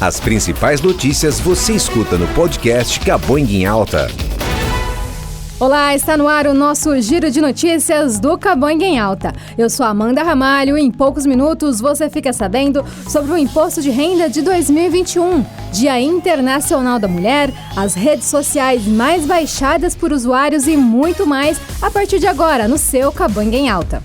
As principais notícias você escuta no podcast Caboinga em Alta. Olá, está no ar o nosso giro de notícias do Caboinga em Alta. Eu sou Amanda Ramalho e em poucos minutos você fica sabendo sobre o Imposto de Renda de 2021, Dia Internacional da Mulher, as redes sociais mais baixadas por usuários e muito mais a partir de agora no seu Caboinga em Alta.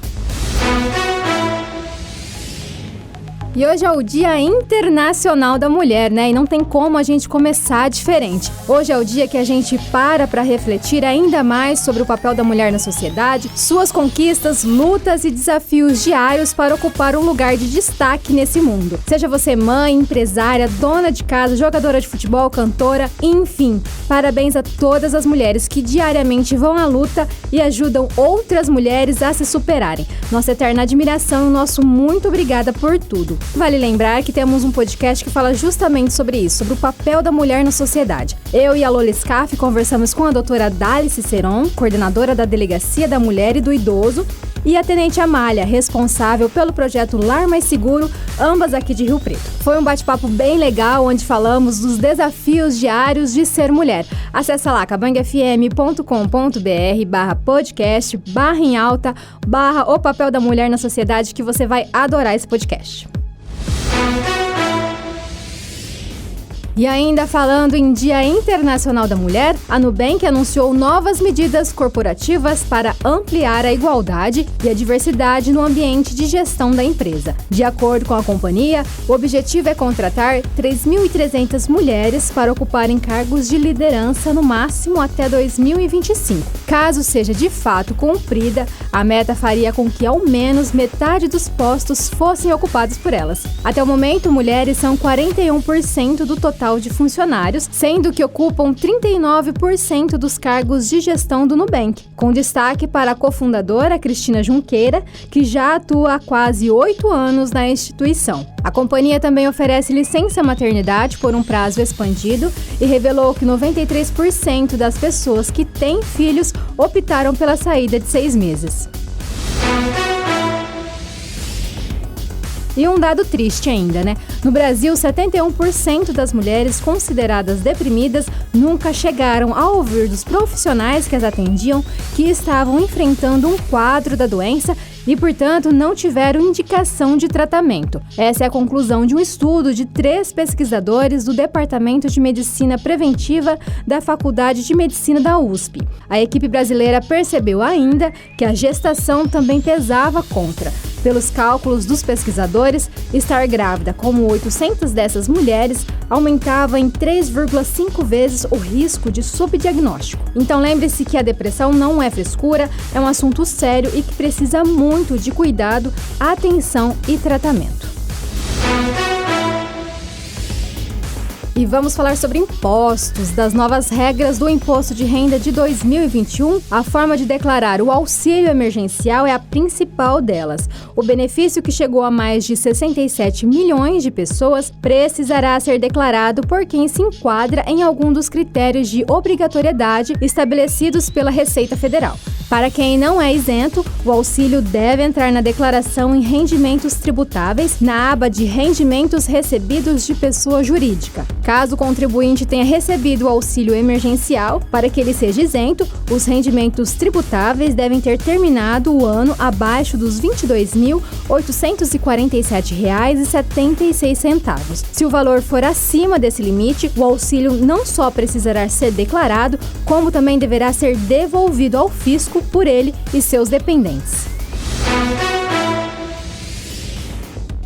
E hoje é o Dia Internacional da Mulher, né? E não tem como a gente começar diferente. Hoje é o dia que a gente para refletir ainda mais sobre o papel da mulher na sociedade, suas conquistas, lutas e desafios diários para ocupar um lugar de destaque nesse mundo. Seja você mãe, empresária, dona de casa, jogadora de futebol, cantora, enfim. Parabéns a todas as mulheres que diariamente vão à luta e ajudam outras mulheres a se superarem. Nossa eterna admiração e o nosso muito obrigada por tudo. Vale lembrar que temos um podcast que fala justamente sobre isso, sobre o papel da mulher na sociedade. Eu e a Lola Scaff conversamos com a doutora Dali Ciceron, coordenadora da Delegacia da Mulher e do Idoso, e a Tenente Amália, responsável pelo projeto Lar Mais Seguro, ambas aqui de Rio Preto. Foi um bate-papo bem legal, onde falamos dos desafios diários de ser mulher. Acesse lá caboingafm.com.br/podcast/em-alta/o papel da mulher na sociedade, que você vai adorar esse podcast. E ainda falando em Dia Internacional da Mulher, a Nubank anunciou novas medidas corporativas para ampliar a igualdade e a diversidade no ambiente de gestão da empresa. De acordo com a companhia, o objetivo é contratar 3.300 mulheres para ocuparem cargos de liderança no máximo até 2025. Caso seja de fato cumprida, a meta faria com que ao menos metade dos postos fossem ocupados por elas. Até o momento, mulheres são 41% do total de funcionários, sendo que ocupam 39% dos cargos de gestão do Nubank, com destaque para a cofundadora Cristina Junqueira, que já atua há quase 8 anos na instituição. A companhia também oferece licença maternidade por um prazo expandido e revelou que 93% das pessoas que têm filhos optaram pela saída de 6 meses. E um dado triste ainda, né? No Brasil, 71% das mulheres consideradas deprimidas nunca chegaram a ouvir dos profissionais que as atendiam que estavam enfrentando um quadro da doença e, portanto, não tiveram indicação de tratamento. Essa é a conclusão de um estudo de 3 pesquisadores do Departamento de Medicina Preventiva da Faculdade de Medicina da USP. A equipe brasileira percebeu ainda que a gestação também pesava contra. Pelos cálculos dos pesquisadores, estar grávida como 800 dessas mulheres aumentava em 3,5 vezes o risco de subdiagnóstico. Então lembre-se que a depressão não é frescura, é um assunto sério e que precisa muito de cuidado, atenção e tratamento. E vamos falar sobre impostos, das novas regras do Imposto de Renda de 2021. A forma de declarar o auxílio emergencial é a principal delas. O benefício, que chegou a mais de 67 milhões de pessoas, precisará ser declarado por quem se enquadra em algum dos critérios de obrigatoriedade estabelecidos pela Receita Federal. Para quem não é isento, o auxílio deve entrar na declaração em rendimentos tributáveis, na aba de rendimentos recebidos de pessoa jurídica. Caso o contribuinte tenha recebido o auxílio emergencial, para que ele seja isento, os rendimentos tributáveis devem ter terminado o ano abaixo dos R$ 22.847,76. Se o valor for acima desse limite, o auxílio não só precisará ser declarado, como também deverá ser devolvido ao fisco por ele e seus dependentes.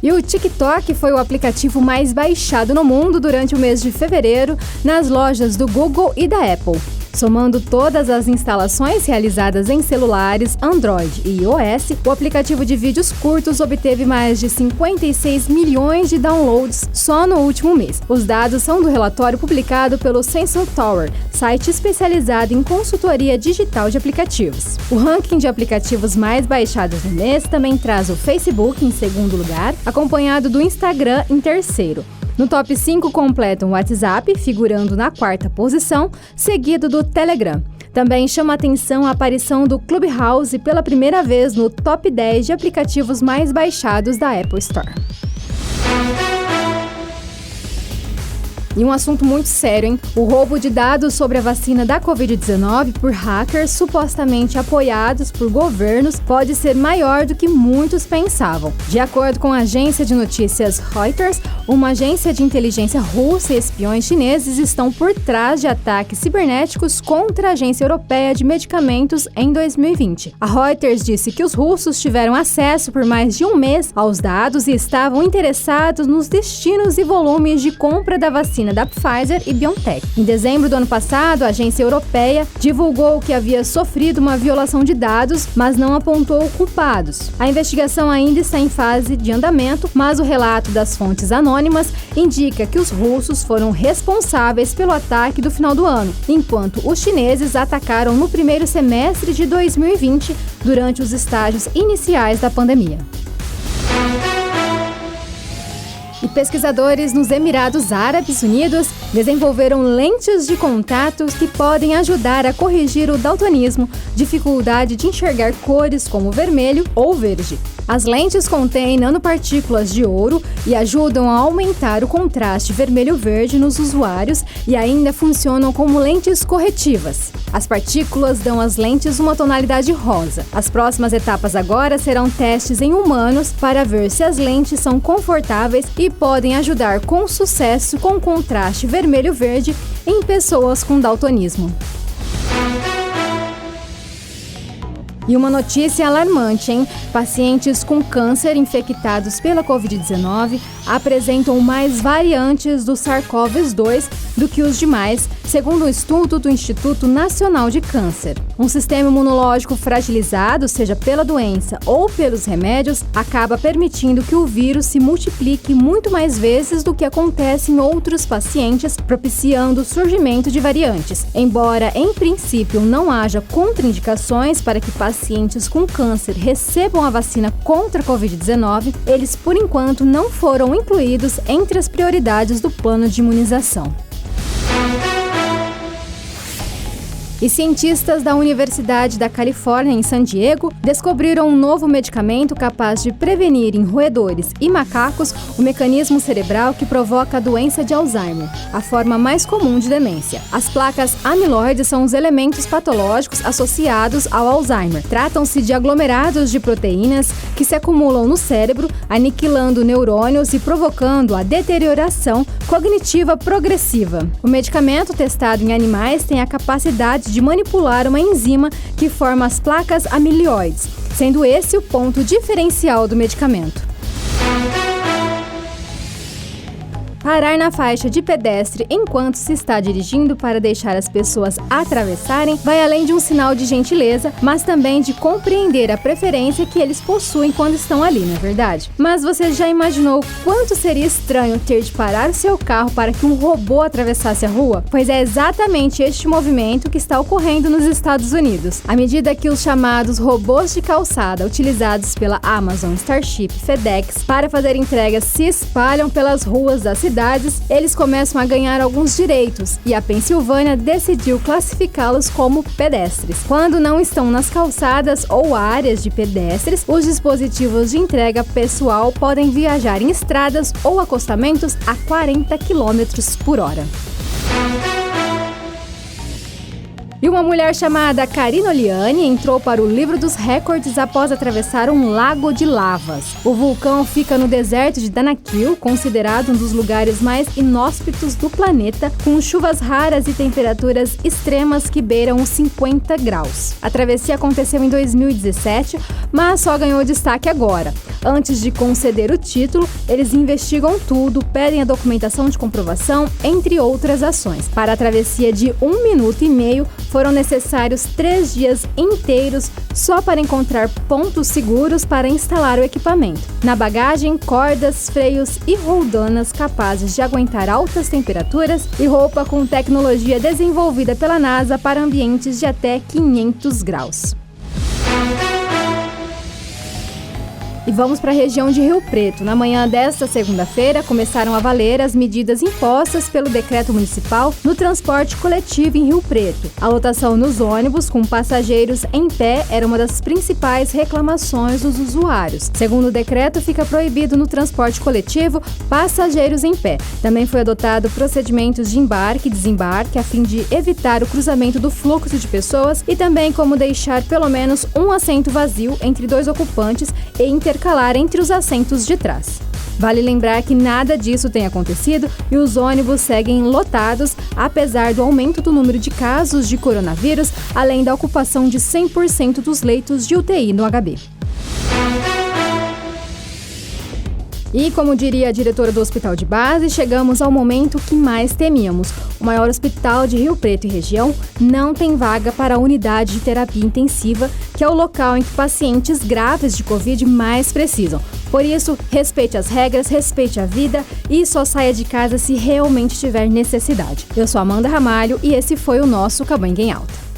E o TikTok foi o aplicativo mais baixado no mundo durante o mês de fevereiro nas lojas do Google e da Apple. Somando todas as instalações realizadas em celulares Android e iOS, o aplicativo de vídeos curtos obteve mais de 56 milhões de downloads só no último mês. Os dados são do relatório publicado pelo Sensor Tower, site especializado em consultoria digital de aplicativos. O ranking de aplicativos mais baixados no mês também traz o Facebook em segundo lugar, acompanhado do Instagram em terceiro. No top 5 completam o WhatsApp, figurando na 4ª posição, seguido do Telegram. Também chama a atenção a aparição do Clubhouse pela primeira vez no top 10 de aplicativos mais baixados da Apple Store. E um assunto muito sério, hein? O roubo de dados sobre a vacina da Covid-19 por hackers supostamente apoiados por governos pode ser maior do que muitos pensavam. De acordo com a agência de notícias Reuters, uma agência de inteligência russa e espiões chineses estão por trás de ataques cibernéticos contra a Agência Europeia de Medicamentos em 2020. A Reuters disse que os russos tiveram acesso por mais de um mês aos dados e estavam interessados nos destinos e volumes de compra da vacina da Pfizer e BioNTech. Em dezembro do ano passado, a Agência Europeia divulgou que havia sofrido uma violação de dados, mas não apontou culpados. A investigação ainda está em fase de andamento, mas o relato das fontes anônimas indica que os russos foram responsáveis pelo ataque do final do ano, enquanto os chineses atacaram no primeiro semestre de 2020, durante os estágios iniciais da pandemia. E pesquisadores nos Emirados Árabes Unidos desenvolveram lentes de contato que podem ajudar a corrigir o daltonismo, dificuldade de enxergar cores como vermelho ou verde. As lentes contêm nanopartículas de ouro e ajudam a aumentar o contraste vermelho-verde nos usuários e ainda funcionam como lentes corretivas. As partículas dão às lentes uma tonalidade rosa. As próximas etapas agora serão testes em humanos para ver se as lentes são confortáveis e podem ajudar com sucesso com contraste vermelho-verde em pessoas com daltonismo. E uma notícia alarmante, hein? Pacientes com câncer infectados pela Covid-19 apresentam mais variantes do SARS-CoV-2 do que os demais, segundo um estudo do Instituto Nacional de Câncer. Um sistema imunológico fragilizado, seja pela doença ou pelos remédios, acaba permitindo que o vírus se multiplique muito mais vezes do que acontece em outros pacientes, propiciando o surgimento de variantes. Embora, em princípio, não haja contraindicações para que pacientes com câncer recebam a vacina contra a Covid-19, eles, por enquanto, não foram incluídos entre as prioridades do plano de imunização. E cientistas da Universidade da Califórnia, em San Diego, descobriram um novo medicamento capaz de prevenir em roedores e macacos o mecanismo cerebral que provoca a doença de Alzheimer, a forma mais comum de demência. As placas amiloides são os elementos patológicos associados ao Alzheimer. Tratam-se de aglomerados de proteínas que se acumulam no cérebro, aniquilando neurônios e provocando a deterioração cognitiva progressiva. O medicamento testado em animais tem a capacidade de manipular uma enzima que forma as placas amiloides, sendo esse o ponto diferencial do medicamento. Parar na faixa de pedestre enquanto se está dirigindo para deixar as pessoas atravessarem vai além de um sinal de gentileza, mas também de compreender a preferência que eles possuem quando estão ali, não é verdade? Mas você já imaginou quanto seria estranho ter de parar o seu carro para que um robô atravessasse a rua? Pois é exatamente este movimento que está ocorrendo nos Estados Unidos. À medida que os chamados robôs de calçada utilizados pela Amazon, Starship, FedEx para fazer entregas se espalham pelas ruas da cidade, eles começam a ganhar alguns direitos e a Pensilvânia decidiu classificá-los como pedestres. Quando não estão nas calçadas ou áreas de pedestres, os dispositivos de entrega pessoal podem viajar em estradas ou acostamentos a 40 km por hora. E uma mulher chamada Karina Oliani entrou para o livro dos recordes após atravessar um lago de lavas. O vulcão fica no deserto de Danakil, considerado um dos lugares mais inóspitos do planeta, com chuvas raras e temperaturas extremas que beiram os 50 graus. A travessia aconteceu em 2017, mas só ganhou destaque agora. Antes de conceder o título, eles investigam tudo, pedem a documentação de comprovação, entre outras ações. Para a travessia de 1 minuto e meio, foram necessários 3 dias inteiros só para encontrar pontos seguros para instalar o equipamento. Na bagagem, cordas, freios e roldanas capazes de aguentar altas temperaturas e roupa com tecnologia desenvolvida pela NASA para ambientes de até 500 graus. E vamos para a região de Rio Preto. Na manhã desta segunda-feira, começaram a valer as medidas impostas pelo decreto municipal no transporte coletivo em Rio Preto. A lotação nos ônibus com passageiros em pé era uma das principais reclamações dos usuários. Segundo o decreto, fica proibido no transporte coletivo passageiros em pé. Também foi adotado procedimentos de embarque e desembarque a fim de evitar o cruzamento do fluxo de pessoas e também como deixar pelo menos um assento vazio entre dois ocupantes e intercalar entre os assentos de trás. Vale lembrar que nada disso tem acontecido e os ônibus seguem lotados, apesar do aumento do número de casos de coronavírus, além da ocupação de 100% dos leitos de UTI no HB. E, como diria a diretora do Hospital de Base, chegamos ao momento que mais temíamos. O maior hospital de Rio Preto e região não tem vaga para a unidade de terapia intensiva, que é o local em que pacientes graves de Covid mais precisam. Por isso, respeite as regras, respeite a vida e só saia de casa se realmente tiver necessidade. Eu sou Amanda Ramalho e esse foi o nosso Cabanguem Alta.